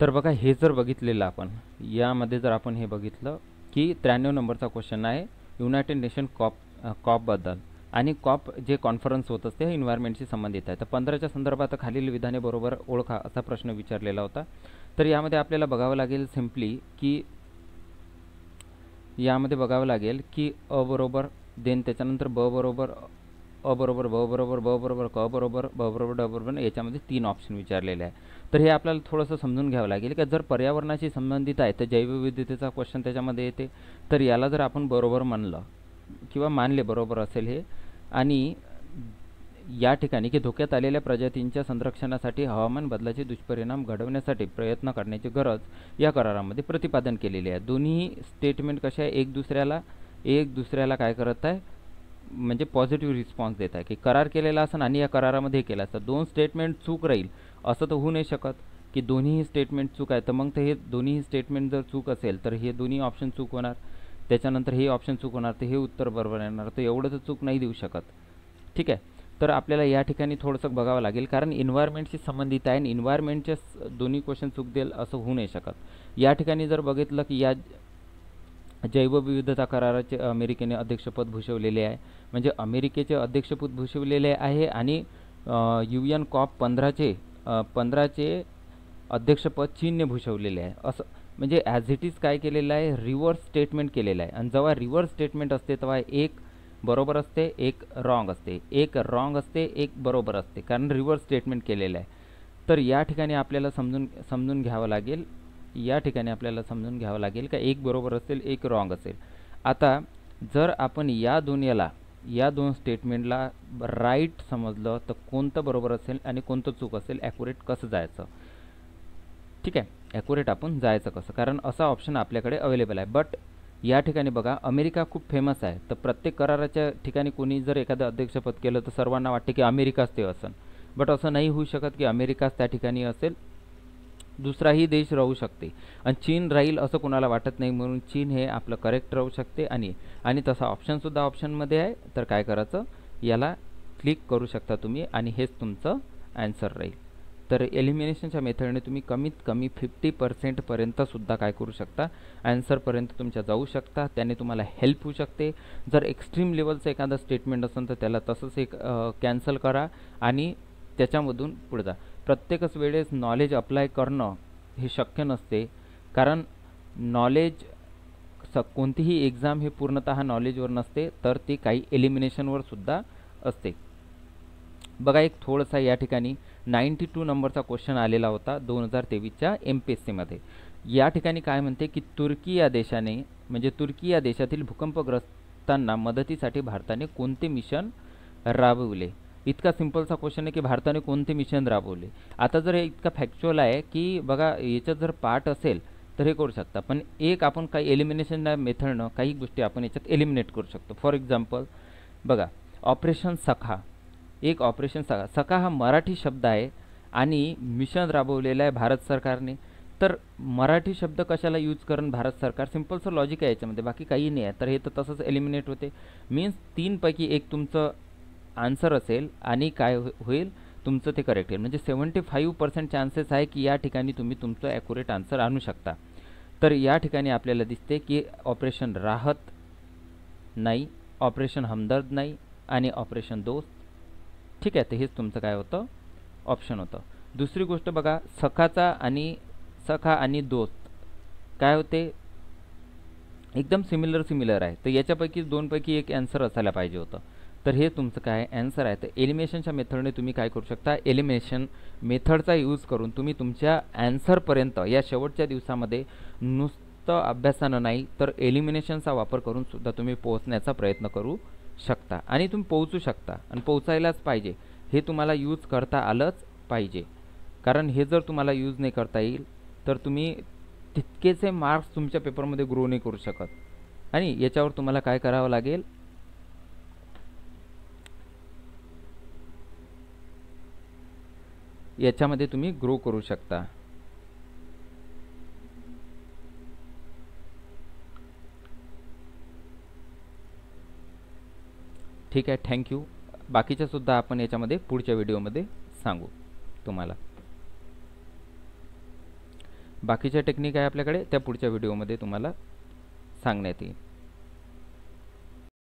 तर बघा हे जर बघितलेलं आपण यामध्ये जर आपण हे बघितलं की 93 नंबरचा क्वेश्चन आहे युनायटेड नेशन कॉपबद्दल आणि कॉप जे कॉन्फरन्स होत असते हे एन्व्हायरमेंटशी संबंधित आहे. तर 15च्या संदर्भात खालील विधाने बरोबर ओळखा असा प्रश्न विचारलेला होता. तर यामध्ये आपल्याला बघावं लागेल सिम्पली की यामध्ये बघावं लागेल की अ बरोबर देन त्याच्यानंतर ब बरोबर अ बरोबर ब बरोबर ब बरोबर क बरोबर ब बरोबर ड बरोबर याच्यामध्ये 3 ऑप्शन विचारलेले आहे. तर हे आपल्याला थोडंसं समजून घ्यावं लागेल की जर पर्यावरणाशी संबंधित आहे तर जैवविविधतेचा क्वेश्चन त्याच्यामध्ये येते. तर याला जर आपण बरोबर म्हणलं किंवा मानले बरोबर असेल हे आणि या ठिकाणी की धोक्यात आलेल्या प्रजातींच्या संरक्षणासाठी हवामान बदलाचे दुष्परिणाम घडवण्यासाठी प्रयत्न करण्याची गरज या करारामध्ये प्रतिपादन केलेली आहे. दोन्ही स्टेटमेंट कशा आहे एक दुसऱ्याला काय करत आहे म्हणजे पॉझिटिव्ह रिस्पॉन्स देत आहे की करार केलेला असेल आणि या करारामध्ये केला असतं दोन स्टेटमेंट चूक राहील असं तर होऊ नाही शकत की दोन्ही स्टेटमेंट चूक आहे. तर मग तर हे दोन्ही स्टेटमेंट जर चूक असेल तर हे दोन्ही ऑप्शन चूक होणार, त्याच्यानंतर हे ऑप्शन चूक होणार, तर हे उत्तर बरोबर येणार. तर एवढं तर चूक नाही देऊ शकत. ठीक आहे. तर आपल्याला या ठिकाणी थोडंसं बघावं लागेल कारण इन्व्हायरमेंटशी संबंधित आहे आणि इन्व्हायरमेंटचे दोन्ही क्वेश्चन चूक देईल असं होऊ नाही शकत. या ठिकाणी जर बघितलं की या जैवविविधता कराराचे अमेरिकेने अध्यक्षपद भूषवलेले आहे म्हणजे अमेरिकेचे अध्यक्षपद भूषवलेले आहे आणि UN कॉप 15चे अध्यक्षपद चीनने भूषवलेले आहे. असं म्हणजे ॲज इट इज काय केलेलं आहे रिव्हर्स स्टेटमेंट केलेलं आहे आणि जेव्हा रिव्हर्स स्टेटमेंट असते तेव्हा एक बरोबर असते एक रॉंग असते, एक रॉंग असते एक बरोबर असते कारण रिव्हर्स स्टेटमेंट केलेलं आहे. तर या ठिकाणी आपल्याला समजून घ्यावं लागेल का एक बरोबर असेल एक रॉंग असेल. आता जर आपण या दोन स्टेटमेंटला राईट समजलं तर कोणतं बरोबर असेल आणि कोणतं चूक असेल ॲक्युरेट कसं जायचं. ठीक आहे, ॲक्युरेट आपण जायचं कसं कारण असा ऑप्शन आपल्याकडे अवेलेबल आहे. बट या ठिकाणी बघा अमेरिका खूप फेमस आहे तर प्रत्येक कराराच्या ठिकाणी कोणी जर एखादं अध्यक्षपद केलं तर सर्वांना वाटते की अमेरिकाच ते असेल. बट असं नाही होऊ शकत की अमेरिकाच त्या ठिकाणी असेल, दुसराही देश राहू शकते आणि चीन राहील असं कोणाला वाटत नाही म्हणून चीन हे आपलं करेक्ट राहू शकते आणि तसा ऑप्शनसुद्धा ऑप्शनमध्ये आहे. तर काय करायचं याला क्लिक करू शकता तुम्ही आणि हेच तुमचं ॲन्सर राहील. तर एलिमिनेशनच्या मेथडने तुम्ही कमीत कमी 50% पर्यंतसुद्धा काय करू शकता ॲन्सरपर्यंत तुमच्या जाऊ शकता. त्याने तुम्हाला हेल्प होऊ शकते. जर एक्स्ट्रीम लेवलचं एखादं स्टेटमेंट असेल तर त्याला तसंच एक कॅन्सल करा आणि त्याच्यामधून पुढे जा. प्रत्येकच वेळेस नॉलेज अप्लाय करणं हे शक्य नसते कारण नॉलेज कोणतीही एक्झाम हे पूर्णतः नॉलेजवर नसते तर ती काही एलिमिनेशनवर सुद्धा असते. बघा एक थोडंसा या ठिकाणी 92 नंबरचा क्वेश्चन आलेला होता 2023च्या MPSCमध्ये. या ठिकाणी काय म्हणते की तुर्की या देशातील भूकंपग्रस्तांना मदतीसाठी भारताने कोणते मिशन राबवले. इतका सिंपलचा क्वेश्चन आहे की भारताने कोणते मिशन राबवले. आता जर हे इतका फॅक्च्युअल आहे की बघा याच्यात जर पार्ट असेल तर हे करू शकता पण एक आपण काही एलिमिनेशन मेथडनं काही गोष्टी आपण याच्यात एलिमिनेट करू शकतो. फॉर एक्झाम्पल बघा ऑपरेशन सखा, एक ऑपरेशन सखा हा मराठी शब्द आहे आणि मिशन राबवलेलं आहे भारत सरकारने. तर मराठी शब्द कशाला यूज करून भारत सरकार, सिम्पलचं लॉजिक आहे याच्यामध्ये बाकी काही नाही आहे. तर हे तर तसंच एलिमिनेट होते. मीन्स 3 पैकी एक तुमचं आन्सर असेल आणि काय होईल तुमचं ते करेक्ट येईल म्हणजे 75% चान्सेस आहे की या ठिकाणी तुम्ही तुमचं ॲक्युरेट आन्सर आणू शकता. तर या ठिकाणी आपल्याला दिसते की ऑपरेशन राहत नाही, ऑपरेशन हमदर्द नाही आणि ऑपरेशन दोस्त. ठीक आहे, तर हेच तुमचं काय होतं ऑप्शन होतं. दुसरी गोष्ट बघा सखा आणि दोस्त काय होते एकदम सिमिलर आहे. तर याच्यापैकी दोनपैकी एक ॲन्सर असायला पाहिजे होतं. तर हे तुमचं काय ॲन्सर आहे. तर एलिमिनेशनच्या मेथडने तुम्ही काय करू शकता एलिमिनेशन मेथडचा यूज करून तुम्ही तुमच्या ॲन्सरपर्यंत या शेवटच्या दिवसामध्ये नुसतं अभ्यासानं नाही तर एलिमिनेशनचा वापर करून सुद्धा तुम्ही पोहोचण्याचा प्रयत्न करू शकता आणि तुम्ही पोहोचू शकता आणि पोहोचायलाच पाहिजे. हे तुम्हाला यूज करता आलंच पाहिजे कारण हे जर तुम्हाला यूज नाही करता येईल तर तुम्ही तितकेचे मार्क्स तुमच्या पेपरमध्ये ग्रो नाही करू शकत आणि याच्यावर तुम्हाला काय करावं लागेल याच्यामध्ये तुम्ही ग्रो करू शकता. ठीक आहे, थँक्यू. बाकीच्या सुद्धा आपण याच्यामध्ये पुढच्या व्हिडिओमध्ये सांगू तुम्हाला. बाकीच्या टेक्निक आहे आपल्याकडे, त्या पुढच्या व्हिडिओमध्ये तुम्हाला सांगण्यात येईल.